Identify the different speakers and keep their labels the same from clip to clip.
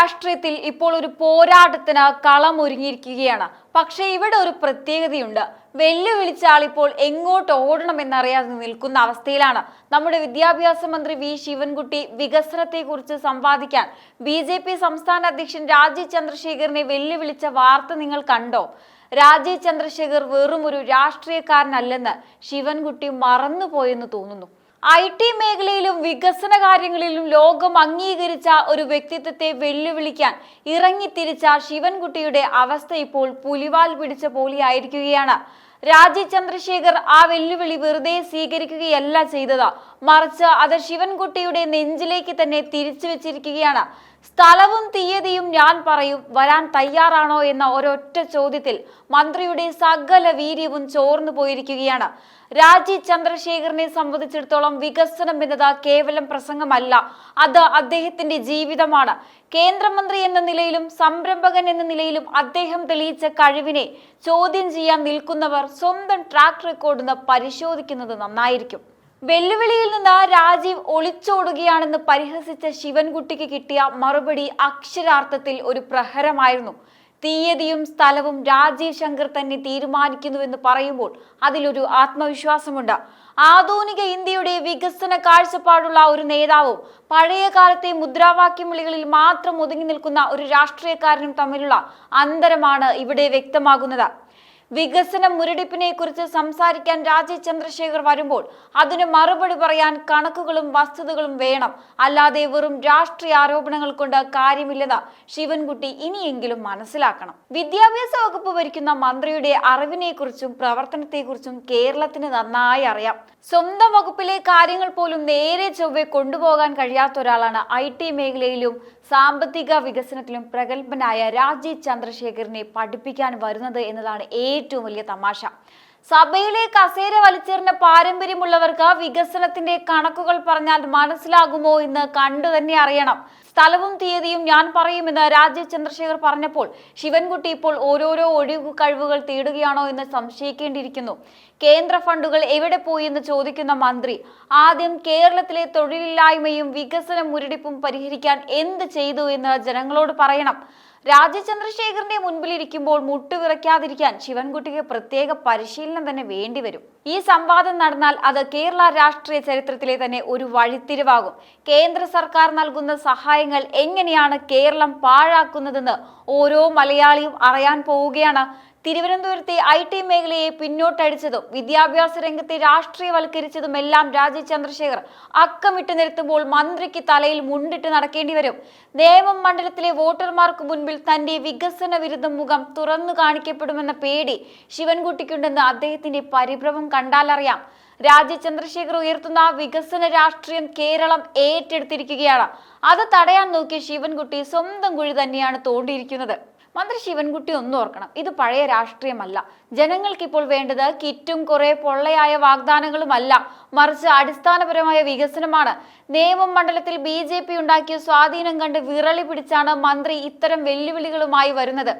Speaker 1: രാഷ്ട്രീയത്തിൽ ഇപ്പോൾ ഒരു പോരാട്ടത്തിന് കളമൊരുങ്ങിയിരിക്കുകയാണ്. പക്ഷേ ഇവിടെ ഒരു പ്രത്യേകതയുണ്ട്. വെല്ലുവിളിച്ച ആൾ ഇപ്പോൾ എങ്ങോട്ട് ഓടണമെന്നറിയാതെ നിൽക്കുന്ന അവസ്ഥയിലാണ്. നമ്മുടെ വിദ്യാഭ്യാസ മന്ത്രി വി ശിവൻകുട്ടി വികസനത്തെക്കുറിച്ച് സംവാദിക്കാൻ BJP സംസ്ഥാന അധ്യക്ഷൻ രാജീവ് ചന്ദ്രശേഖറിനെ വെല്ലുവിളിച്ച വാർത്ത നിങ്ങൾ കണ്ടോ? രാജീവ് ചന്ദ്രശേഖർ വെറും ഒരു രാഷ്ട്രീയക്കാരനല്ലെന്ന് ശിവൻകുട്ടി മറന്നുപോയെന്ന് തോന്നുന്നു. IT മേഖലയിലും വികസന കാര്യങ്ങളിലും ലോകം അംഗീകരിച്ച ഒരു വ്യക്തിത്വത്തെ വെല്ലുവിളിക്കാൻ ഇറങ്ങിത്തിരിച്ച ശിവൻകുട്ടിയുടെ അവസ്ഥ ഇപ്പോൾ പുലിവാൽ പിടിച്ച പോലെയായിരിക്കുകയാണ്. രാജീവ് ചന്ദ്രശേഖർ ആ വെല്ലുവിളി വെറുതെ സ്വീകരിക്കുകയല്ല ചെയ്തത്, മറിച്ച് അത് ശിവൻകുട്ടിയുടെ നെഞ്ചിലേക്ക് തന്നെ തിരിച്ചു വെച്ചിരിക്കുകയാണ്. സ്ഥലവും തീയതിയും ഞാൻ പറയും, വരാൻ തയ്യാറാണോ എന്ന ഒരൊറ്റ ചോദ്യത്തിൽ മന്ത്രിയുടെ സകല വീര്യവും ചോർന്നു പോയിരിക്കുകയാണ്. രാജീവ് ചന്ദ്രശേഖറിനെ സംബന്ധിച്ചിടത്തോളം വികസനം എന്നത് കേവലം പ്രസംഗമല്ല, അത് അദ്ദേഹത്തിന്റെ ജീവിതമാണ്. കേന്ദ്രമന്ത്രി എന്ന നിലയിലും സംരംഭകൻ എന്ന നിലയിലും അദ്ദേഹം തെളിയിച്ച കഴിവിനെ ചോദ്യം ചെയ്യാൻ നിൽക്കുന്നവർ സ്വന്തം ട്രാക്ക് റെക്കോർഡ് പരിശോധിക്കുന്നത് നന്നായിരിക്കും. വെല്ലുവിളിയിൽ നിന്ന് രാജീവ് ഒളിച്ചോടുകയാണെന്ന് പരിഹസിച്ച ശിവൻകുട്ടിക്ക് കിട്ടിയ മറുപടി അക്ഷരാർത്ഥത്തിൽ ഒരു പ്രഹരമായിരുന്നു. തീയതിയും സ്ഥലവും രാജീവ് ശങ്കർ തന്നെ തീരുമാനിക്കുന്നുവെന്ന് പറയുമ്പോൾ അതിലൊരു ആത്മവിശ്വാസമുണ്ട്. ആധുനിക ഇന്ത്യയുടെ വികസന കാഴ്ചപ്പാടുള്ള ഒരു നേതാവും പഴയ കാലത്തെ മുദ്രാവാക്യം വിളികളിൽ മാത്രം ഒതുങ്ങി നിൽക്കുന്ന ഒരു രാഷ്ട്രീയക്കാരനും തമ്മിലുള്ള അന്തരമാണ് ഇവിടെ വ്യക്തമാകുന്നത്. വികസന മുരടിപ്പിനെ കുറിച്ച് സംസാരിക്കാൻ രാജീവ് ചന്ദ്രശേഖർ വരുമ്പോൾ അതിന് മറുപടി പറയാൻ കണക്കുകളും വസ്തുതകളും വേണം, അല്ലാതെ വെറും രാഷ്ട്രീയ ആരോപണങ്ങൾ കൊണ്ട് കാര്യമില്ലെന്ന് ശിവൻകുട്ടി ഇനിയെങ്കിലും മനസ്സിലാക്കണം. വിദ്യാഭ്യാസ വകുപ്പ് ഭരിക്കുന്ന മന്ത്രിയുടെ അറിവിനെ കുറിച്ചും പ്രവർത്തനത്തെക്കുറിച്ചും കേരളത്തിന് നന്നായി അറിയാം. സ്വന്തം വകുപ്പിലെ കാര്യങ്ങൾ പോലും നേരെ ചൊവ്വെ കൊണ്ടുപോകാൻ കഴിയാത്ത ഒരാളാണ് IT മേഖലയിലും സാമ്പത്തിക വികസനത്തിലും പ്രഗത്ഭനായ രാജീവ് ചന്ദ്രശേഖറിനെ പഠിപ്പിക്കാൻ വരുന്നത് എന്നതാണ് ഏറ്റവും വലിയ തമാശ. സഭയിലെ കസേര വലിച്ചെറിഞ്ഞ പാരമ്പര്യമുള്ളവർക്ക് വികസനത്തിന്റെ കണക്കുകൾ പറഞ്ഞാൽ മനസ്സിലാകുമോ എന്ന് കണ്ടു തന്നെ അറിയണം. സ്ഥലവും തീയതിയും ഞാൻ പറയുമെന്ന് രാജീവ് ചന്ദ്രശേഖർ പറഞ്ഞപ്പോൾ ശിവൻകുട്ടി ഇപ്പോൾ ഓരോരോ ഒഴിവു കഴിവുകൾ തേടുകയാണോ എന്ന് സംശയിക്കേണ്ടിയിരിക്കുന്നു. കേന്ദ്ര ഫണ്ടുകൾ എവിടെ പോയി എന്ന് ചോദിക്കുന്ന മന്ത്രി ആദ്യം കേരളത്തിലെ തൊഴിലില്ലായ്മയും വികസന മുരടിപ്പും പരിഹരിക്കാൻ എന്ത് ചെയ്തു എന്ന് ജനങ്ങളോട് പറയണം. രാജീവ് ചന്ദ്രശേഖറിന്റെ മുൻപിലിരിക്കുമ്പോൾ മുട്ടുവിറയ്ക്കാതിരിക്കാൻ ശിവൻകുട്ടിക്ക് പ്രത്യേക പരിശീലനം തന്നെ വേണ്ടിവരും. ഈ സംവാദം നടന്നാൽ അത് കേരള രാഷ്ട്രീയ ചരിത്രത്തിലെ തന്നെ ഒരു വഴിത്തിരിവാകും. കേന്ദ്ര സർക്കാർ നൽകുന്ന സഹായങ്ങൾ എങ്ങനെയാണ് കേരളം പാഴാക്കുന്നതെന്ന് ഓരോ മലയാളിയും അറിയാൻ പോവുകയാണ്. തിരുവനന്തപുരത്തെ IT മേഖലയെ പിന്നോട്ടടിച്ചതും വിദ്യാഭ്യാസ രംഗത്തെ രാഷ്ട്രീയവൽക്കരിച്ചതുമെല്ലാം രാജീവ് ചന്ദ്രശേഖർ അക്കമിട്ട് നിരത്തുമ്പോൾ മന്ത്രിക്ക് തലയിൽ മുണ്ടിട്ട് നടക്കേണ്ടി വരും. നേമം മണ്ഡലത്തിലെ വോട്ടർമാർക്ക് മുൻപിൽ തന്റെ വികസന വിരുദ്ധ മുഖം തുറന്നു കാണിക്കപ്പെടുമെന്ന പേടി ശിവൻകുട്ടിക്കുണ്ടെന്ന് അദ്ദേഹത്തിന്റെ പരിഭ്രമം കണ്ടാലറിയാം. രാജീവ് ചന്ദ്രശേഖർ ഉയർത്തുന്ന വികസന രാഷ്ട്രീയം കേരളം ഏറ്റെടുത്തിരിക്കുകയാണ്. അത് തടയാൻ നോക്കിയ ശിവൻകുട്ടി സ്വന്തം കുഴി തന്നെയാണ് തോണ്ടിയിരിക്കുന്നത്. മന്ത്രി ശിവൻകുട്ടി ഒന്നും ഓർക്കണം, ഇത് പഴയ രാഷ്ട്രീയമല്ല. ജനങ്ങൾക്കിപ്പോൾ വേണ്ടത് കിറ്റും കുറെ പൊള്ളയായ വാഗ്ദാനങ്ങളുമല്ല, മറിച്ച് അടിസ്ഥാനപരമായ വികസനമാണ്. നേമം മണ്ഡലത്തിൽ BJP ഉണ്ടാക്കിയ സ്വാധീനം കണ്ട് വിറളി പിടിച്ചാണ് മന്ത്രി ഇത്തരം വെല്ലുവിളികളുമായി വരുന്നത്.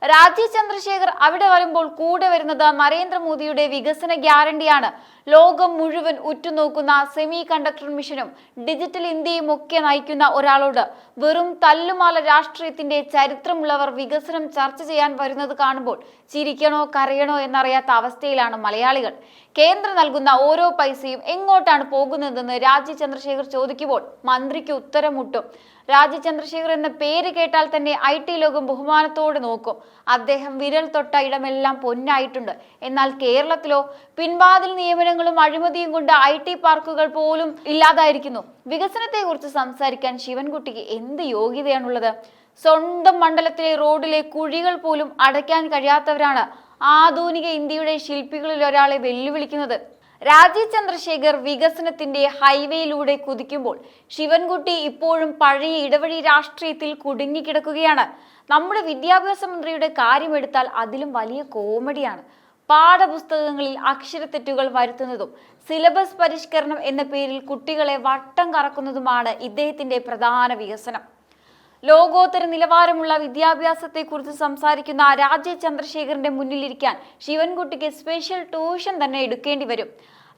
Speaker 1: രാജീവ് ചന്ദ്രശേഖർ അവിടെ വരുമ്പോൾ കൂടെ വരുന്നത് നരേന്ദ്രമോദിയുടെ വികസന ഗ്യാരണ്ടിയാണ്. ലോകം മുഴുവൻ ഉറ്റുനോക്കുന്ന സെമി കണ്ടക്ടർ മിഷനും ഡിജിറ്റൽ ഇന്ത്യയും ഒക്കെ നയിക്കുന്ന ഒരാളോട് വെറും തല്ലുമാല രാഷ്ട്രീയത്തിന്റെ ചരിത്രമുള്ളവർ വികസനം ചർച്ച ചെയ്യാൻ വരുന്നത് കാണുമ്പോൾ ചിരിക്കണോ കരയണോ എന്നറിയാത്ത അവസ്ഥയിലാണ് മലയാളികൾ. കേന്ദ്രം നൽകുന്ന ഓരോ പൈസയും എങ്ങോട്ടാണ് പോകുന്നതെന്ന് രാജീവ് ചന്ദ്രശേഖർ ചോദിക്കുമ്പോൾ മന്ത്രിക്ക് ഉത്തരം മുട്ടും. രാജീവ് ചന്ദ്രശേഖർ എന്ന പേര് കേട്ടാൽ തന്നെ IT ലോകം ബഹുമാനത്തോടെ നോക്കും. അദ്ദേഹം വിരൽ തൊട്ട ഇടമെല്ലാം പൊന്നായിട്ടുണ്ട്. എന്നാൽ കേരളത്തിലോ പിൻവാതിൽ നിയമനങ്ങളും അഴിമതിയും കൊണ്ട് IT പാർക്കുകൾ പോലും ഇല്ലാതായിരിക്കുന്നു. വികസനത്തെ കുറിച്ച് സംസാരിക്കാൻ ശിവൻകുട്ടിക്ക് എന്ത് യോഗ്യതയാണുള്ളത്? സ്വന്തം മണ്ഡലത്തിലെ റോഡിലെ കുഴികൾ പോലും അടയ്ക്കാൻ കഴിയാത്തവരാണ് ആധുനിക ഇന്ത്യയുടെ ശില്പികളിൽ ഒരാളെ വെല്ലുവിളിക്കുന്നത്. രാജീവ് ചന്ദ്രശേഖർ വികസനത്തിന്റെ ഹൈവേയിലൂടെ കുതിക്കുമ്പോൾ ശിവൻകുട്ടി ഇപ്പോഴും പഴയ ഇടവഴി രാഷ്ട്രീയത്തിൽ കുടുങ്ങിക്കിടക്കുകയാണ്. നമ്മുടെ വിദ്യാഭ്യാസ മന്ത്രിയുടെ കാര്യമെടുത്താൽ അതിലും വലിയ കോമഡിയാണ്. പാഠപുസ്തകങ്ങളിൽ അക്ഷരത്തെറ്റുകൾ വരുത്തുന്നതും സിലബസ് പരിഷ്കരണം എന്ന പേരിൽ കുട്ടികളെ വട്ടം കറക്കുന്നതുമാണ് ഇദ്ദേഹത്തിന്റെ പ്രധാന വികസനം. ലോകോത്തര നിലവാരമുള്ള വിദ്യാഭ്യാസത്തെക്കുറിച്ച് സംസാരിക്കുന്ന രാജീവ് ചന്ദ്രശേഖറിന്റെ മുന്നിലിരിക്കാൻ ശിവൻകുട്ടിക്ക് സ്പെഷ്യൽ ട്യൂഷൻ തന്നെ എടുക്കേണ്ടി വരും.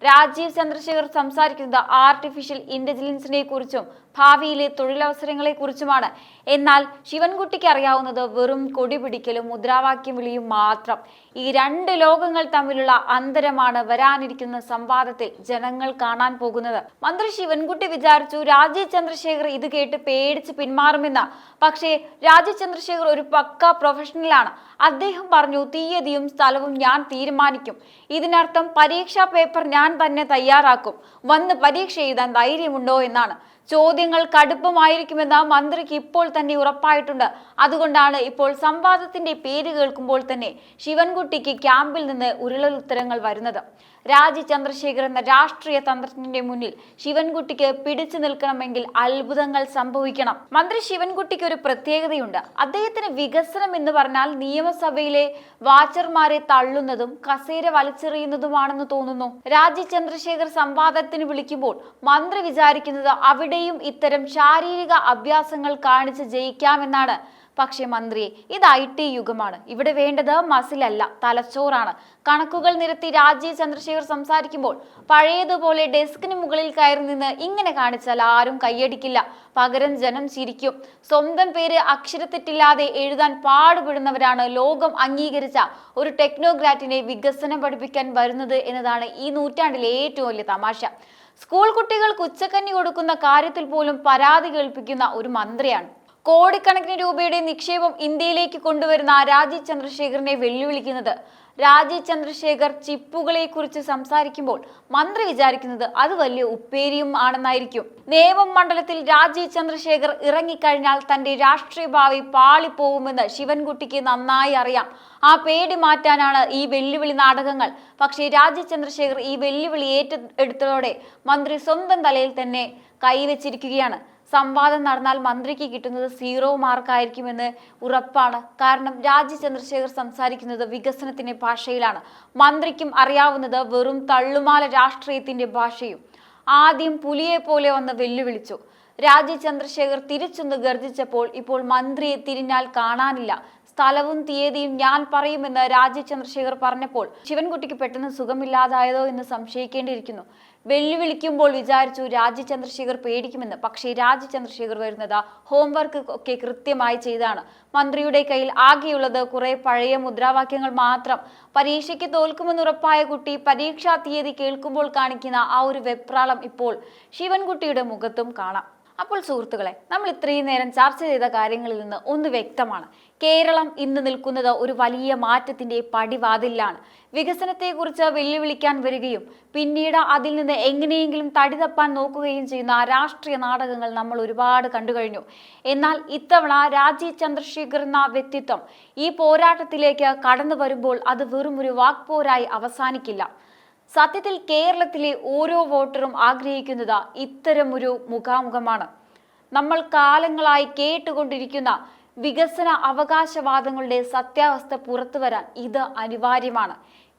Speaker 1: രാജീവ് ചന്ദ്രശേഖർ സംസാരിക്കുന്നത് ആർട്ടിഫിഷ്യൽ ഇന്റലിജൻസിനെ കുറിച്ചും ഭാവിയിലെ തൊഴിലവസരങ്ങളെക്കുറിച്ചുമാണ്. എന്നാൽ ശിവൻകുട്ടിക്ക് അറിയാവുന്നത് വെറും കൊടി പിടിക്കലും മുദ്രാവാക്യം വിളിയും മാത്രം. ഈ രണ്ട് ലോകങ്ങൾ തമ്മിലുള്ള അന്തരമാണ് വരാനിരിക്കുന്ന സംവാദത്തിൽ ജനങ്ങൾ കാണാൻ പോകുന്നത്. മന്ത്രി ശിവൻകുട്ടി വിചാരിച്ചു രാജീവ് ചന്ദ്രശേഖർ ഇത് കേട്ട് പേടിച്ച് പിന്മാറുമെന്ന്. പക്ഷേ രാജീവ് ചന്ദ്രശേഖർ ഒരു പക്ക പ്രൊഫഷണലാണ്. അദ്ദേഹം പറഞ്ഞു, തീയതിയും സ്ഥലവും ഞാൻ തീരുമാനിക്കും. ഇതിനർത്ഥം പരീക്ഷാ പേപ്പർ ഞാൻ തന്നെ തയ്യാറാക്കും. വന്ന് പരീക്ഷ എഴുതാൻ ധൈര്യമുണ്ടോ എന്നാണ്. ചോദ്യങ്ങൾ കടുപ്പമായിരിക്കുമെന്ന് മന്ത്രിക്ക് ഇപ്പോൾ തന്നെ ഉറപ്പായിട്ടുണ്ട്. അതുകൊണ്ടാണ് ഇപ്പോൾ സംവാദത്തിന്റെ പേര് കേൾക്കുമ്പോൾ തന്നെ ശിവൻകുട്ടിക്ക് ക്യാമ്പിൽ നിന്ന് ഉരുളലുത്തരങ്ങൾ വരുന്നത്. രാജീവ് ചന്ദ്രശേഖർ എന്ന രാഷ്ട്രീയ തന്ത്രജ്ഞന്റെ മുന്നിൽ ശിവൻകുട്ടിക്ക് പിടിച്ചു നിൽക്കണമെങ്കിൽ അത്ഭുതങ്ങൾ സംഭവിക്കണം. മന്ത്രി ശിവൻകുട്ടിക്ക് ഒരു പ്രത്യേകതയുണ്ട്. അദ്ദേഹത്തിന് വികസനം എന്ന് പറഞ്ഞാൽ നിയമസഭയിലെ വാച്ചർമാരെ തള്ളുന്നതും കസേര വലിച്ചെറിയുന്നതുമാണെന്ന് തോന്നുന്നു. രാജീവ് ചന്ദ്രശേഖർ സംവാദത്തിന് വിളിക്കുമ്പോൾ മന്ത്രി വിചാരിക്കുന്നത് അവിടെയും ഇത്തരം ശാരീരിക അഭ്യാസങ്ങൾ കാണിച്ച് ജയിക്കാമെന്നാണ്. പക്ഷെ മന്ത്രിയെ, ഇത് IT യുഗമാണ്. ഇവിടെ വേണ്ടത് മസിലല്ല, തലച്ചോറാണ്. കണക്കുകൾ നിരത്തി രാജീവ് ചന്ദ്രശേഖർ സംസാരിക്കുമ്പോൾ പഴയതുപോലെ ഡെസ്കിന് മുകളിൽ കയറി നിന്ന് ഇങ്ങനെ കാണിച്ചാൽ ആരും കൈയടിക്കില്ല. പകരം ജനം ചിരിക്കും. സ്വന്തം പേര് അക്ഷരത്തെറ്റില്ലാതെ എഴുതാൻ പാടുപെടുന്നവരാണ് ലോകം അംഗീകരിച്ച ഒരു ടെക്നോക്രാറ്റിനെ വികസനം പഠിപ്പിക്കാൻ വരുന്നത് എന്നതാണ് ഈ നൂറ്റാണ്ടിലെ ഏറ്റവും വലിയ തമാശ. സ്കൂൾ കുട്ടികൾക്ക് ഉച്ചക്കഞ്ഞി കൊടുക്കുന്ന കാര്യത്തിൽ പോലും പരാതി കേൾപ്പിക്കുന്ന ഒരു മന്ത്രിയാണ്. കോടിക്കണക്കിന് രൂപയുടെ നിക്ഷേപം ഇന്ത്യയിലേക്ക് കൊണ്ടുവരുന്ന രാജീവ് ചന്ദ്രശേഖറിനെ വെല്ലുവിളിക്കുന്നത്. രാജീവ് ചന്ദ്രശേഖർ ചിപ്പുകളെ കുറിച്ച് സംസാരിക്കുമ്പോൾ മന്ത്രി വിചാരിക്കുന്നത് അത് വലിയ ഉപ്പേരിയും ആണെന്നായിരിക്കും. നേമം മണ്ഡലത്തിൽ രാജീവ് ചന്ദ്രശേഖർ ഇറങ്ങിക്കഴിഞ്ഞാൽ തന്റെ രാഷ്ട്രീയ ഭാവി പാളിപ്പോവുമെന്ന് ശിവൻകുട്ടിക്ക് നന്നായി അറിയാം. ആ പേടി മാറ്റാനാണ് ഈ വെല്ലുവിളി നാടകങ്ങൾ. പക്ഷേ രാജീവ് ചന്ദ്രശേഖർ ഈ വെല്ലുവിളി ഏറ്റെടുത്തതോടെ മന്ത്രി സ്വന്തം തലയിൽ തന്നെ കൈവച്ചിരിക്കുകയാണ്. സംവാദം നടന്നാൽ മന്ത്രിക്ക് കിട്ടുന്നത് 0 മാർക്കായിരിക്കുമെന്ന് ഉറപ്പാണ്. കാരണം രാജീവ് ചന്ദ്രശേഖർ സംസാരിക്കുന്നത് വികസനത്തിന്റെ ഭാഷയിലാണ്. മന്ത്രിക്കും അറിയാവുന്നത് വെറും തള്ളുമാല രാഷ്ട്രീയത്തിന്റെ ഭാഷയും. ആദ്യം പുലിയെ പോലെ വന്ന് വെല്ലുവിളിച്ചു. രാജീവ് ചന്ദ്രശേഖർ തിരിച്ചൊന്ന് ഗർജിച്ചപ്പോൾ ഇപ്പോൾ മന്ത്രിയെ തിരിഞ്ഞാൽ കാണാനില്ല. സ്ഥലവും തീയതിയും ഞാൻ പറയുമെന്ന് രാജീവ് ചന്ദ്രശേഖർ പറഞ്ഞപ്പോൾ ശിവൻകുട്ടിക്ക് പെട്ടെന്ന് സുഖമില്ലാതായതോ എന്ന് സംശയിക്കേണ്ടിയിരിക്കുന്നു. വെല്ലുവിളിക്കുമ്പോൾ വിചാരിച്ചു രാജീവ് ചന്ദ്രശേഖർ പേടിക്കുമെന്ന്. പക്ഷേ രാജീവ് ചന്ദ്രശേഖർ വരുന്നത് ഹോംവർക്ക് ഒക്കെ കൃത്യമായി ചെയ്താണ്. മന്ത്രിയുടെ കയ്യിൽ ആകെയുള്ളത് കുറെ പഴയ മുദ്രാവാക്യങ്ങൾ മാത്രം. പരീക്ഷയ്ക്ക് തോൽക്കുമെന്ന് ഉറപ്പായ കുട്ടി പരീക്ഷാ തീയതി കേൾക്കുമ്പോൾ കാണിക്കുന്ന ആ ഒരു വെപ്രാളം ഇപ്പോൾ ശിവൻകുട്ടിയുടെ മുഖത്തും കാണാം. അപ്പോൾ സുഹൃത്തുക്കളെ, നമ്മൾ ഇത്രയും നേരം ചർച്ച ചെയ്ത കാര്യങ്ങളിൽ നിന്ന് ഒന്ന് വ്യക്തമാണ്. കേരളം ഇന്ന് നിൽക്കുന്നത് ഒരു വലിയ മാറ്റത്തിന്റെ പടിവാതിലാണ്. വികസനത്തെക്കുറിച്ച് വെല്ലുവിളിക്കാൻ വരികയും പിന്നീട് അതിൽ നിന്ന് എങ്ങനെയെങ്കിലും തടി തപ്പാൻ നോക്കുകയും ചെയ്യുന്ന രാഷ്ട്രീയ നാടകങ്ങൾ നമ്മൾ ഒരുപാട് കണ്ടുകഴിഞ്ഞു. എന്നാൽ ഇത്തവണ രാജീവ് ചന്ദ്രശേഖർ എന്ന വ്യക്തിത്വം ഈ പോരാട്ടത്തിലേക്ക് കടന്നു വരുമ്പോൾ അത് വെറും ഒരു വാക്പോരായി അവസാനിക്കില്ല. സത്യത്തിൽ കേരളത്തിലെ ഓരോ വോട്ടറും ആഗ്രഹിക്കുന്നത് ഇത്തരം ഒരു മുഖാമുഖമാണ്. നമ്മൾ കാലങ്ങളായി കേട്ടുകൊണ്ടിരിക്കുന്ന വികസന അവകാശവാദങ്ങളുടെ സത്യാവസ്ഥ പുറത്തു വരാൻ ഇത് അനിവാര്യമാണ്.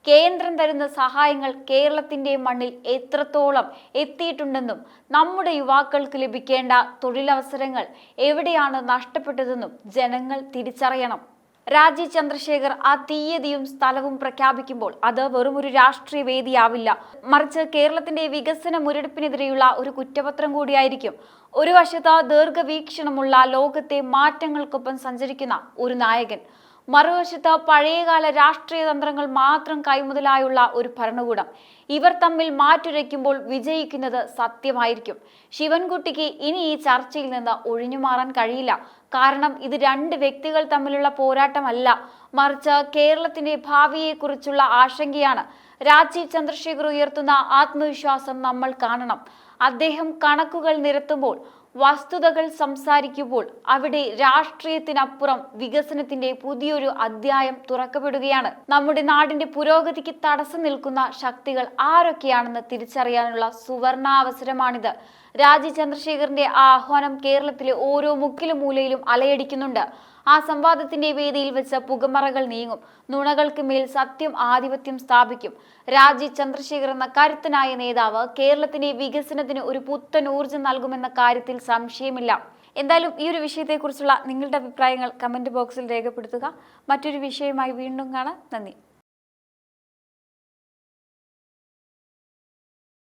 Speaker 1: കേന്ദ്രം തരുന്ന സഹായങ്ങൾ കേരളത്തിന്റെ മണ്ണിൽ എത്രത്തോളം എത്തിയിട്ടുണ്ടെന്നും നമ്മുടെ യുവാക്കൾക്ക് ലഭിക്കേണ്ട തൊഴിലവസരങ്ങൾ എവിടെയാണ് നഷ്ടപ്പെട്ടതെന്നും ജനങ്ങൾ തിരിച്ചറിയണം. രാജീവ് ചന്ദ്രശേഖർ ആ തീയതിയും സ്ഥലവും പ്രഖ്യാപിക്കുമ്പോൾ അത് വെറും ഒരു രാഷ്ട്രീയ വേദിയാവില്ല, മറിച്ച് കേരളത്തിന്റെ വികസന മുരടിപ്പിനെതിരെയുള്ള ഒരു കുറ്റപത്രം കൂടിയായിരിക്കും. ഒരു വശത്ത് ദീർഘവീക്ഷണമുള്ള ലോകത്തെ മാറ്റങ്ങൾക്കൊപ്പം സഞ്ചരിക്കുന്ന ഒരു നായകൻ, മറുവശത്ത് പഴയകാല രാഷ്ട്രീയ തന്ത്രങ്ങൾ മാത്രം കൈമുതലായുള്ള ഒരു ഭരണകൂടം. ഇവർ തമ്മിൽ മാറ്റുരയ്ക്കുമ്പോൾ വിജയിക്കുന്നത് സത്യമായിരിക്കും. ശിവൻകുട്ടിക്ക് ഇനി ഈ ചർച്ചയിൽ നിന്ന് ഒഴിഞ്ഞു മാറാൻ കഴിയില്ല. കാരണം ഇത് രണ്ട് വ്യക്തികൾ തമ്മിലുള്ള പോരാട്ടമല്ല, മറിച്ച് കേരളത്തിന്റെ ഭാവിയെക്കുറിച്ചുള്ള ആശങ്കയാണ്. രാജീവ് ചന്ദ്രശേഖർ ഉയർത്തുന്ന ആത്മവിശ്വാസം നമ്മൾ കാണണം. അദ്ദേഹം കണക്കുകൾ നിരത്തുമ്പോൾ, വസ്തുതകൾ സംസാരിക്കുമ്പോൾ അവിടെ രാഷ്ട്രീയത്തിനപ്പുറം വികസനത്തിന്റെ പുതിയൊരു അധ്യായം തുറക്കപ്പെടുകയാണ്. നമ്മുടെ നാടിന്റെ പുരോഗതിക്ക് തടസ്സം നിൽക്കുന്ന ശക്തികൾ ആരൊക്കെയാണെന്ന് തിരിച്ചറിയാനുള്ള സുവർണാവസരമാണിത്. രാജീവ് ചന്ദ്രശേഖറിന്റെ ആ ആഹ്വാനം കേരളത്തിലെ ഓരോ മുക്കിലും മൂലയിലും അലയടിക്കുന്നുണ്ട്. ആ സംവാദത്തിന്റെ വേദിയിൽ വെച്ച് പുകമറകൾ നീങ്ങും. നുണകൾക്ക് മേൽ സത്യം ആധിപത്യം സ്ഥാപിക്കും. രാജീവ് ചന്ദ്രശേഖർ എന്ന കരുത്തനായ നേതാവ് കേരളത്തിന്റെ വികസനത്തിന് ഒരു പുത്തൻ ഊർജ്ജം നൽകുമെന്ന കാര്യത്തിൽ സംശയമില്ല. എന്തായാലും ഈ ഒരു വിഷയത്തെക്കുറിച്ചുള്ള നിങ്ങളുടെ അഭിപ്രായങ്ങൾ കമന്റ് ബോക്സിൽ രേഖപ്പെടുത്തുക. മറ്റൊരു വിഷയമായി വീണ്ടും കാണാം. നന്ദി.